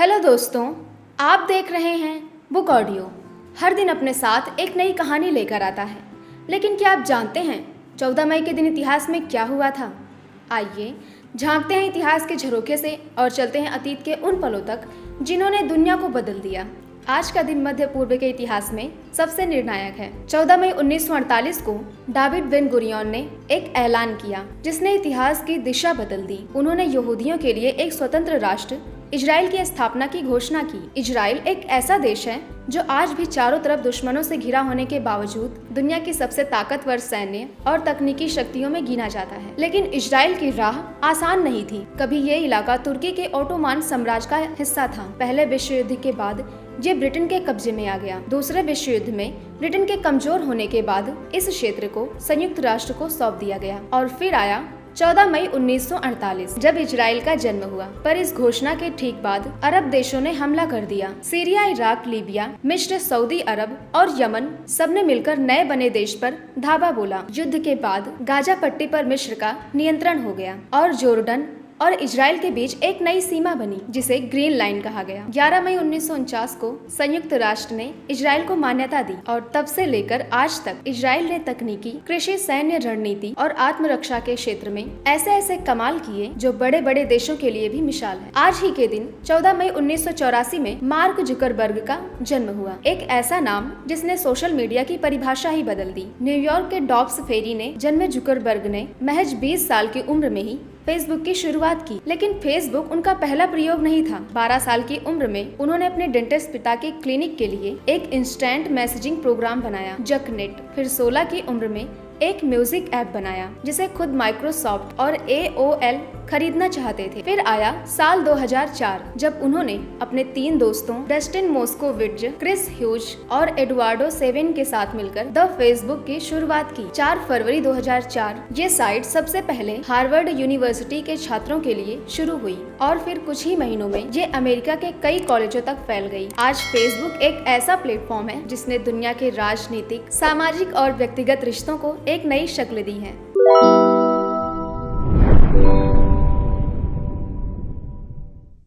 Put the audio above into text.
Hello दोस्तों, आप देख रहे हैं बुक ऑडियो। हर दिन अपने साथ एक नई कहानी लेकर आता है। लेकिन क्या आप जानते हैं 14 मई के दिन इतिहास में क्या हुआ था? आइए झांकते हैं इतिहास के झरोखे से और चलते हैं अतीत के उन पलों तक जिन्होंने दुनिया को बदल दिया। आज का दिन मध्य पूर्व के इतिहास में सबसे निर्णायक है। 14 मई 1948 को डेविड बेन गुरियन ने एक ऐलान किया जिसने इतिहास की दिशा बदल दी। उन्होंने यहूदियों के लिए एक स्वतंत्र राष्ट्र इजराइल की स्थापना की घोषणा की। इजराइल एक ऐसा देश है जो आज भी चारों तरफ दुश्मनों से घिरा होने के बावजूद दुनिया की सबसे ताकतवर सैन्य और तकनीकी शक्तियों में गिना जाता है। लेकिन इजराइल की राह आसान नहीं थी। कभी ये इलाका तुर्की के ओटोमान साम्राज्य का हिस्सा था। पहले विश्व युद्ध के बाद ये ब्रिटेन के कब्जे में आ गया। दूसरे विश्व युद्ध में ब्रिटेन के कमजोर होने के बाद इस क्षेत्र को संयुक्त राष्ट्र को सौंप दिया गया। और फिर आया 14 मई 1948 जब इजराइल का जन्म हुआ। पर इस घोषणा के ठीक बाद अरब देशों ने हमला कर दिया। सीरिया, इराक, लीबिया, मिस्र, सऊदी अरब और यमन सबने मिलकर नए बने देश पर धावा बोला। युद्ध के बाद गाजा पट्टी पर मिस्र का नियंत्रण हो गया और जोर्डन और इजराइल के बीच एक नई सीमा बनी जिसे ग्रीन लाइन कहा गया। 11 मई 1949 को संयुक्त राष्ट्र ने इजराइल को मान्यता दी और तब से लेकर आज तक इजराइल ने तकनीकी, कृषि, सैन्य रणनीति और आत्मरक्षा के क्षेत्र में ऐसे ऐसे कमाल किए जो बड़े बड़े देशों के लिए भी मिसाल है। आज ही के दिन 14 मई 1984 में मार्क जुकरबर्ग का जन्म हुआ। एक ऐसा नाम जिसने सोशल मीडिया की परिभाषा ही बदल दी। न्यूयॉर्क के डॉब्स फेरी ने जन्मे जुकरबर्ग ने महज 20 साल की उम्र में ही फेसबुक की शुरुआत की। लेकिन फेसबुक उनका पहला प्रयोग नहीं था। 12 साल की उम्र में उन्होंने अपने डेंटिस्ट पिता के क्लिनिक के लिए एक इंस्टेंट मैसेजिंग प्रोग्राम बनाया, जकनेट। फिर 16 की उम्र में एक म्यूजिक ऐप बनाया जिसे खुद माइक्रोसॉफ्ट और AOL खरीदना चाहते थे। फिर आया साल 2004 जब उन्होंने अपने 3 दोस्तों डस्टिन मोस्कोविट्ज, क्रिस ह्यूज और एडुआर्डो सेवेन के साथ मिलकर द फेसबुक की शुरुआत की। 4 फरवरी 2004 ये साइट सबसे पहले हार्वर्ड यूनिवर्सिटी के छात्रों के लिए शुरू हुई और फिर कुछ ही महीनों में ये अमेरिका के कई कॉलेजों तक फैल गई। आज फेसबुक एक ऐसा प्लेटफॉर्म है जिसने दुनिया के राजनीतिक, सामाजिक और व्यक्तिगत रिश्तों को एक नई शक्ल दी है।